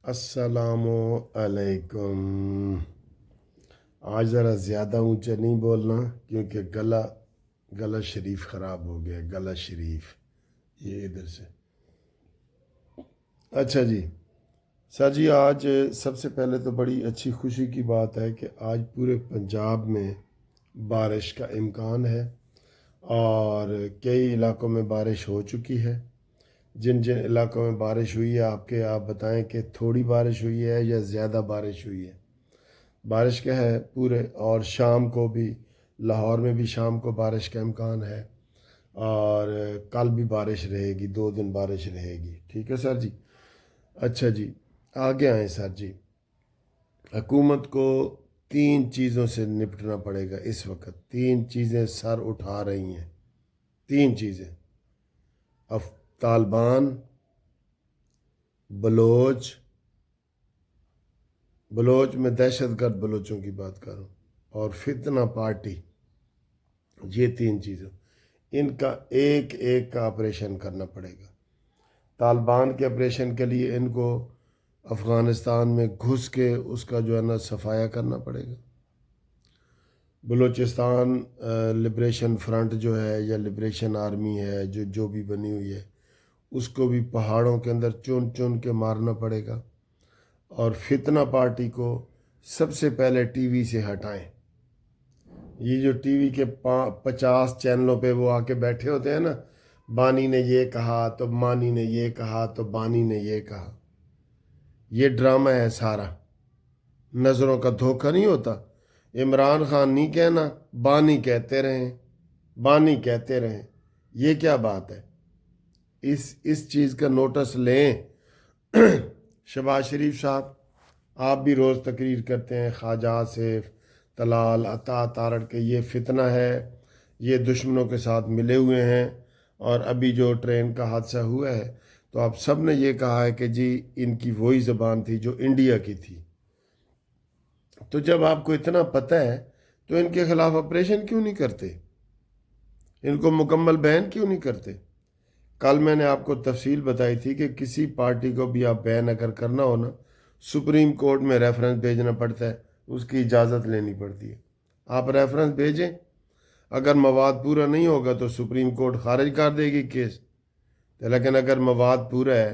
السلام علیکم۔ آج ذرا زیادہ اونچا نہیں بولنا کیونکہ گلا شریف خراب ہو گیا، گلا شریف یہ ادھر سے۔ اچھا جی سر جی، آج سب سے پہلے تو بڑی اچھی خوشی کی بات ہے کہ آج پورے پنجاب میں بارش کا امکان ہے اور کئی علاقوں میں بارش ہو چکی ہے۔ جن علاقوں میں بارش ہوئی ہے آپ بتائیں کہ تھوڑی بارش ہوئی ہے یا زیادہ بارش ہوئی ہے۔ بارش کا ہے پورے، اور شام کو بھی لاہور میں بھی شام کو بارش کا امکان ہے، اور کل بھی بارش رہے گی، 2 دن بارش رہے گی۔ ٹھیک ہے سر جی۔ اچھا جی، آگے آئیں سر جی۔ حکومت کو 3 چیزوں سے نپٹنا پڑے گا اس وقت۔ 3 چیزیں سر اٹھا رہی ہیں، 3 چیزیں: طالبان، بلوچ میں دہشت گرد بلوچوں کی بات کروں، اور فتنہ پارٹی۔ یہ 3 چیزیں، ان کا ایک ایک کا آپریشن کرنا پڑے گا۔ طالبان کے آپریشن کے لیے ان کو افغانستان میں گھس کے اس کا جو ہے نا صفایا کرنا پڑے گا۔ بلوچستان لبریشن فرنٹ جو ہے یا لبریشن آرمی ہے جو بھی بنی ہوئی ہے، اس کو بھی پہاڑوں کے اندر چن چن کے مارنا پڑے گا۔ اور فتنہ پارٹی کو سب سے پہلے ٹی وی سے ہٹائیں۔ یہ جو ٹی وی کے 50 چینلوں پہ وہ آ کے بیٹھے ہوتے ہیں نا، بانی نے یہ کہا تو مانی نے یہ کہا تو بانی نے یہ کہا، یہ ڈرامہ ہے سارا۔ نظروں کا دھوکہ نہیں ہوتا۔ عمران خان نہیں کہنا، بانی کہتے رہیں، بانی کہتے رہیں۔ یہ کیا بات ہے؟ اس چیز کا نوٹس لیں۔ شہباز شریف صاحب، آپ بھی روز تقریر کرتے ہیں، خواجہ آصف، طلال، عطا تارڑ کے یہ فتنہ ہے، یہ دشمنوں کے ساتھ ملے ہوئے ہیں۔ اور ابھی جو ٹرین کا حادثہ ہوا ہے تو آپ سب نے یہ کہا ہے کہ جی ان کی وہی زبان تھی جو انڈیا کی تھی۔ تو جب آپ کو اتنا پتہ ہے تو ان کے خلاف آپریشن کیوں نہیں کرتے؟ ان کو مکمل بین کیوں نہیں کرتے؟ کل میں نے آپ کو تفصیل بتائی تھی کہ کسی پارٹی کو بھی آپ بین اگر کرنا ہو نا، سپریم کورٹ میں ریفرنس بھیجنا پڑتا ہے، اس کی اجازت لینی پڑتی ہے۔ آپ ریفرنس بھیجیں، اگر مواد پورا نہیں ہوگا تو سپریم کورٹ خارج کر دے گی کیس۔ لیکن اگر مواد پورا ہے،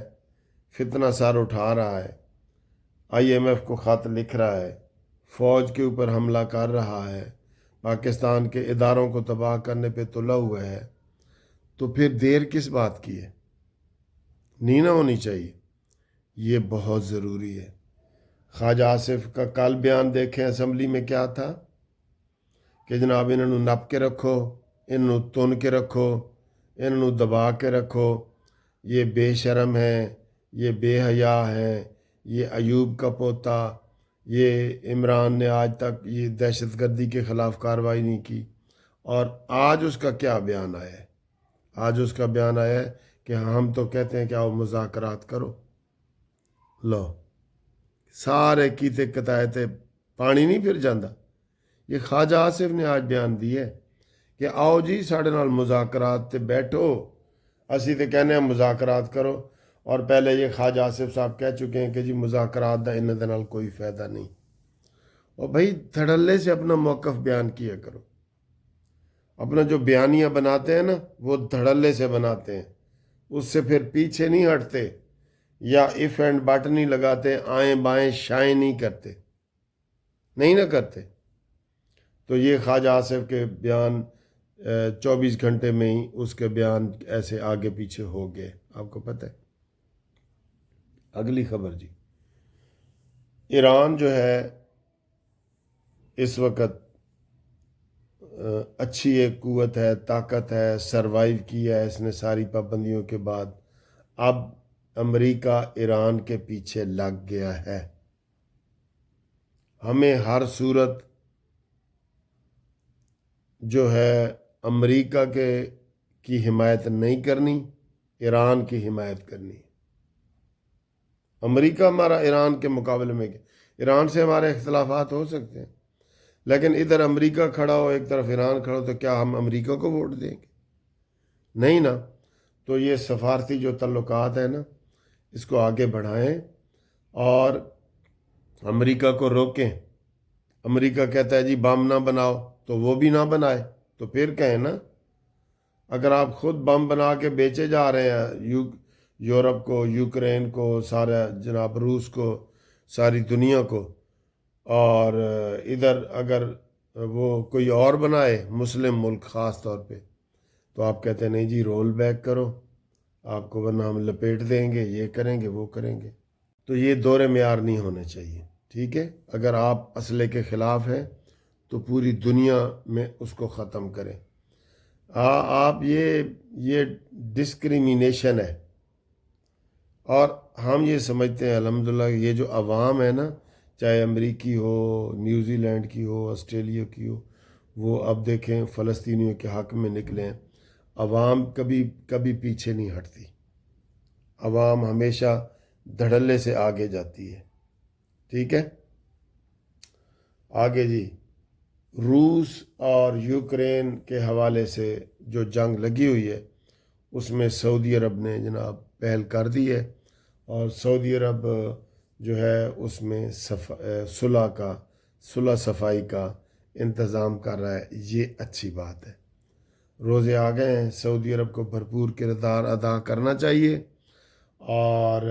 فتنہ سر اٹھا رہا ہے، IMF کو خط لکھ رہا ہے، فوج کے اوپر حملہ کر رہا ہے، پاکستان کے اداروں کو تباہ کرنے پہ تلا ہوا ہے، تو پھر دیر کس بات کی ہے؟ نہیں نہ ہونی چاہیے۔ یہ بہت ضروری ہے۔ خواجہ آصف کا کل بیان دیکھیں اسمبلی میں کیا تھا کہ جناب انہوں نپ کے رکھو، انہوں تن کے رکھو، انہوں دبا کے رکھو، یہ بے شرم ہیں، یہ بے حیا ہیں، یہ ایوب کا پوتا، یہ عمران نے آج تک یہ دہشت گردی کے خلاف کارروائی نہیں کی۔ اور آج اس کا کیا بیان آیا ہے؟ آج اس کا بیان آیا ہے کہ ہم تو کہتے ہیں کہ آؤ مذاکرات کرو۔ لو، سارے کیتے قطعتے پانی نہیں پھر جاندہ۔ یہ خواجہ آصف نے آج بیان دی ہے کہ آؤ جی ساڑھے نال مذاکرات تے بیٹھو، اسی تے کہنے ہیں مذاکرات کرو۔ اور پہلے یہ خواجہ آصف صاحب کہہ چکے ہیں کہ جی مذاکرات دا انہاں دے نال کوئی فائدہ نہیں۔ اور بھائی دھڑلے سے اپنا موقف بیان کیا کرو۔ اپنا جو بیانیہ بناتے ہیں نا وہ دھڑلے سے بناتے ہیں، اس سے پھر پیچھے نہیں ہٹتے، یا ایف اینڈ بٹ نہیں لگاتے، آئیں بائیں شائیں نہیں کرتے، نہیں نہ کرتے۔ تو یہ خواجہ آصف کے بیان 24 گھنٹے میں ہی اس کے بیان ایسے آگے پیچھے ہو گئے، آپ کو پتہ ہے۔ اگلی خبر جی، ایران جو ہے اس وقت اچھی ایک قوت ہے، طاقت ہے، سروائیو کیا ہے اس نے ساری پابندیوں کے بعد۔ اب امریکہ ایران کے پیچھے لگ گیا ہے۔ ہمیں ہر صورت جو ہے امریکہ کی حمایت نہیں کرنی، ایران کی حمایت کرنی۔ امریکہ ہمارا ایران کے مقابلے میں، ایران سے ہمارے اختلافات ہو سکتے ہیں، لیکن ادھر امریکہ کھڑا ہو ایک طرف ایران کھڑا ہو تو کیا ہم امریکہ کو ووٹ دیں گے؟ نہیں نا۔ تو یہ سفارتی جو تعلقات ہیں نا، اس کو آگے بڑھائیں اور امریکہ کو روکیں. امریکہ کہتا ہے جی بم نہ بناؤ تو وہ بھی نہ بنائے، تو پھر کہیں نا. اگر آپ خود بم بنا کے بیچے جا رہے ہیں یورپ کو، یوکرین کو، سارا جناب روس کو، ساری دنیا کو، اور ادھر اگر وہ کوئی اور بنائے مسلم ملک خاص طور پہ، تو آپ کہتے ہیں نہیں جی رول بیک کرو، آپ کو ورنہ ہم لپیٹ دیں گے، یہ کریں گے وہ کریں گے. تو یہ دور معیار نہیں ہونا چاہیے. ٹھیک ہے، اگر آپ اسلحے کے خلاف ہیں تو پوری دنیا میں اس کو ختم کریں. آپ یہ ڈسکریمنیشن ہے. اور ہم یہ سمجھتے ہیں الحمدللہ یہ جو عوام ہے نا، چاہے امریکی ہو، نیوزی لینڈ کی ہو، آسٹریلیا کی ہو، وہ اب دیکھیں فلسطینیوں کے حق میں نکلے ہیں. عوام کبھی کبھی پیچھے نہیں ہٹتی، عوام ہمیشہ دھڑلے سے آگے جاتی ہے. ٹھیک ہے، آگے جی. روس اور یوکرین کے حوالے سے جو جنگ لگی ہوئی ہے اس میں سعودی عرب نے جناب پہل کر دی ہے، اور سعودی عرب جو ہے اس میں صلح صفائی کا انتظام کر رہا ہے. یہ اچھی بات ہے. روزے آ گئے ہیں، سعودی عرب کو بھرپور کردار ادا کرنا چاہیے، اور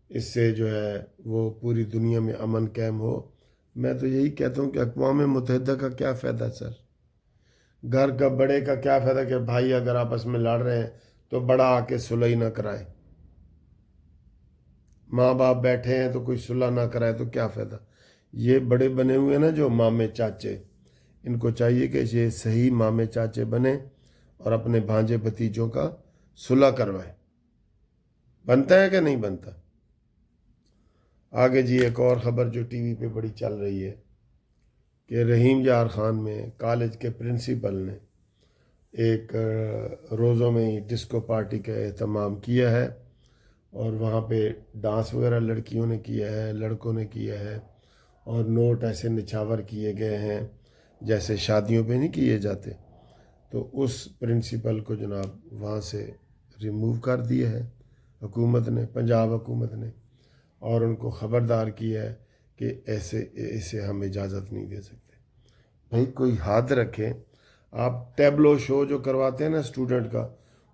اس سے جو ہے وہ پوری دنیا میں امن قائم ہو. میں تو یہی کہتا ہوں کہ اقوام متحدہ کا کیا فائدہ سر؟ گھر کا بڑے کا کیا فائدہ کہ بھائی اگر آپس میں لڑ رہے ہیں تو بڑا آ کے صلح ہی نہ کرائے. ماں باپ بیٹھے ہیں تو کوئی صلح نہ کرائے تو کیا فائدہ؟ یہ بڑے بنے ہوئے نا جو مامے چاچے، ان کو چاہیے کہ یہ صحیح مامے چاچے بنے اور اپنے بھانجے بھتیجوں کا صلح کروائے. بنتا ہے کہ نہیں بنتا؟ آگے جی ایک اور خبر جو ٹی وی پہ بڑی چل رہی ہے کہ رحیم یار خان میں کالج کے پرنسپل نے ایک روزوں میں ہی ڈسکو پارٹی کا اہتمام کیا ہے، اور وہاں پہ ڈانس وغیرہ لڑکیوں نے کیا ہے، لڑکوں نے کیا ہے، اور نوٹ ایسے نچھاور کیے گئے ہیں جیسے شادیوں پہ نہیں کیے جاتے. تو اس پرنسپل کو جناب وہاں سے ریموو کر دیا ہے حکومت نے، پنجاب حکومت نے، اور ان کو خبردار کیا ہے کہ اسے ہم اجازت نہیں دے سکتے. بھائی کوئی حد رکھیں. آپ ٹیبلو شو جو کرواتے ہیں نا اسٹوڈنٹ کا،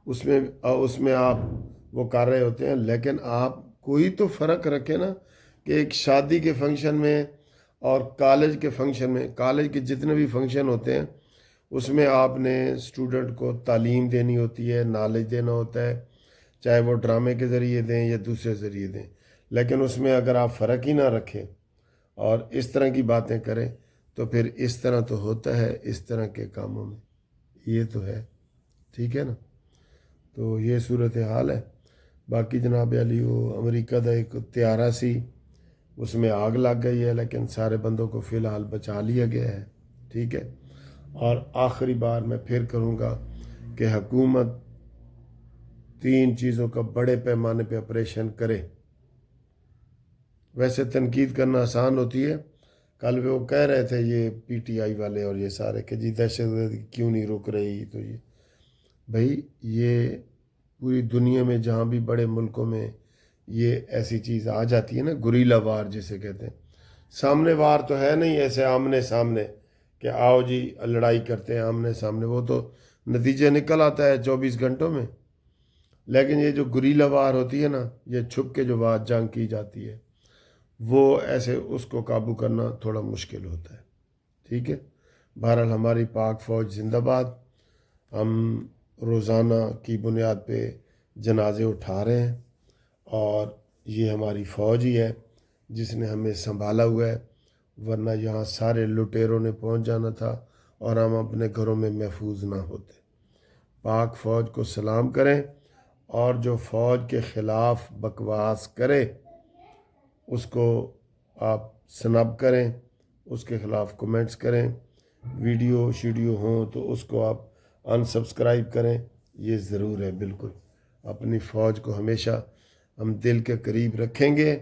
اس میں آپ وہ کر رہے ہوتے ہیں، لیکن آپ کوئی تو فرق رکھیں نا کہ ایک شادی کے فنکشن میں اور کالج کے فنکشن میں، کالج کے جتنے بھی فنکشن ہوتے ہیں اس میں آپ نے اسٹوڈنٹ کو تعلیم دینی ہوتی ہے، نالج دینا ہوتا ہے، چاہے وہ ڈرامے کے ذریعے دیں یا دوسرے ذریعے دیں. لیکن اس میں اگر آپ فرق ہی نہ رکھیں اور اس طرح کی باتیں کریں تو پھر اس طرح تو ہوتا ہے اس طرح کے کاموں میں. یہ تو ہے. ٹھیک ہے نا؟ تو یہ صورتحال ہے. باقی جناب علی وہ امریکہ دا ایک طیارہ سی، اس میں آگ لگ گئی ہے، لیکن سارے بندوں کو فی الحال بچا لیا گیا ہے. ٹھیک ہے. اور آخری بار میں پھر کروں گا کہ حکومت 3 چیزوں کا بڑے پیمانے پہ آپریشن کرے. ویسے تنقید کرنا آسان ہوتی ہے. کل وہ کہہ رہے تھے یہ پی ٹی آئی والے اور یہ سارے کہ جی دہشت گردی کیوں نہیں رک رہی. تو یہ بھائی یہ پوری دنیا میں جہاں بھی بڑے ملکوں میں یہ ایسی چیز آ جاتی ہے نا، گریلا وار جسے کہتے ہیں. سامنے وار تو ہے نہیں ایسے آمنے سامنے کہ آؤ جی لڑائی کرتے ہیں آمنے سامنے، وہ تو نتیجے نکل آتا ہے 24 گھنٹوں میں. لیکن یہ جو گریلا وار ہوتی ہے نا، یہ چھپ کے جو بات جنگ کی جاتی ہے، وہ ایسے اس کو قابو کرنا تھوڑا مشکل ہوتا ہے. ٹھیک ہے. بہرحال ہماری پاک فوج زندہ باد. ہم روزانہ کی بنیاد پہ جنازے اٹھا رہے ہیں، اور یہ ہماری فوج ہی ہے جس نے ہمیں سنبھالا ہوا ہے، ورنہ یہاں سارے لٹیروں نے پہنچ جانا تھا اور ہم اپنے گھروں میں محفوظ نہ ہوتے. پاک فوج کو سلام کریں، اور جو فوج کے خلاف بکواس کرے اس کو آپ سنب کریں، اس کے خلاف کومنٹس کریں، ویڈیو شیڈیو ہوں تو اس کو آپ انسبسکرائب کریں. یہ ضرور ہے. بالکل اپنی فوج کو ہمیشہ ہم دل کے قریب رکھیں گے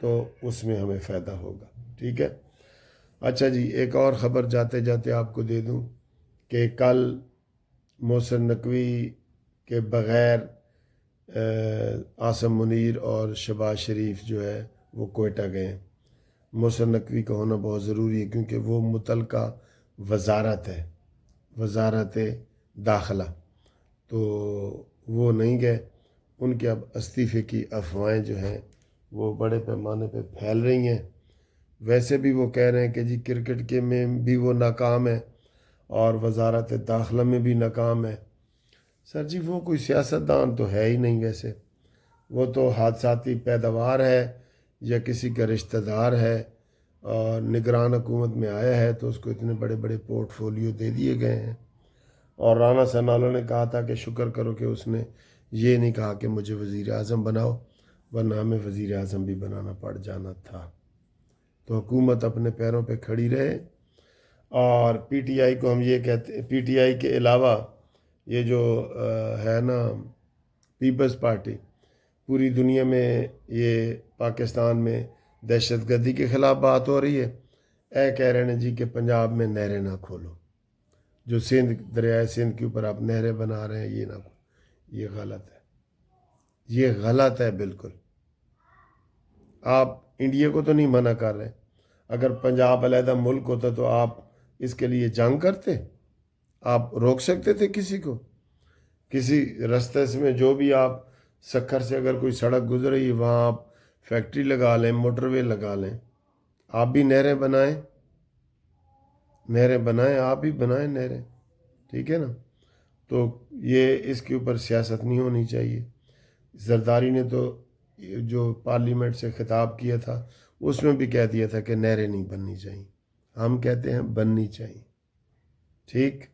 تو اس میں ہمیں فائدہ ہوگا. ٹھیک ہے. اچھا جی ایک اور خبر جاتے جاتے آپ کو دے دوں کہ کل محسن نقوی کے بغیر عاصم منیر اور شہباز شریف جو ہے وہ کوئٹہ گئے ہیں۔ محسن نقوی کا ہونا بہت ضروری ہے کیونکہ وہ متعلقہ وزارت ہے، وزارت داخلہ، تو وہ نہیں گئے۔ ان کے اب استعفے کی افواہیں جو ہیں وہ بڑے پیمانے پہ پھیل رہی ہیں۔ ویسے بھی وہ کہہ رہے ہیں کہ جی کرکٹ کے میں بھی وہ ناکام ہے اور وزارت داخلہ میں بھی ناکام ہے۔ سر جی وہ کوئی سیاستدان تو ہے ہی نہیں، ویسے وہ تو حادثاتی پیداوار ہے یا کسی کا رشتہ دار ہے اور نگران حکومت میں آیا ہے تو اس کو اتنے بڑے بڑے پورٹ فولیو دے دیے گئے ہیں۔ اور رانا ثناءاللہ نے کہا تھا کہ شکر کرو کہ اس نے یہ نہیں کہا کہ مجھے وزیر اعظم بناؤ، ورنہ ہمیں وزیر اعظم بھی بنانا پڑ جانا تھا۔ تو حکومت اپنے پیروں پہ کھڑی رہے۔ اور پی ٹی آئی کو ہم یہ کہتے ہیں، پی ٹی آئی کے علاوہ یہ جو ہے نا پیپلز پارٹی، پوری دنیا میں یہ پاکستان میں دہشت گردی کے خلاف بات ہو رہی ہے، کہہ رہے ہیں جی کہ پنجاب میں نہریں نہ کھولو، جو سندھ دریائے سندھ کے اوپر آپ نہریں بنا رہے ہیں یہ نہ کھولو۔ یہ غلط ہے، یہ غلط ہے بالکل۔ آپ انڈیا کو تو نہیں منع کر رہے، اگر پنجاب علیحدہ ملک ہوتا تو آپ اس کے لیے جنگ کرتے؟ آپ روک سکتے تھے کسی کو؟ کسی رستے میں جو بھی آپ سکھر سے اگر کوئی سڑک گزر رہی ہے وہاں آپ فیکٹری لگا لیں، موٹر وے لگا لیں، آپ بھی نہریں بنائیں، نہریں بنائیں، آپ بھی بنائیں نہریں، ٹھیک ہے نا؟ تو یہ اس کے اوپر سیاست نہیں ہونی چاہیے۔ زرداری نے تو جو پارلیمنٹ سے خطاب کیا تھا اس میں بھی کہہ دیا تھا کہ نہریں نہیں بننی چاہیے، ہم کہتے ہیں بننی چاہیے، ٹھیک۔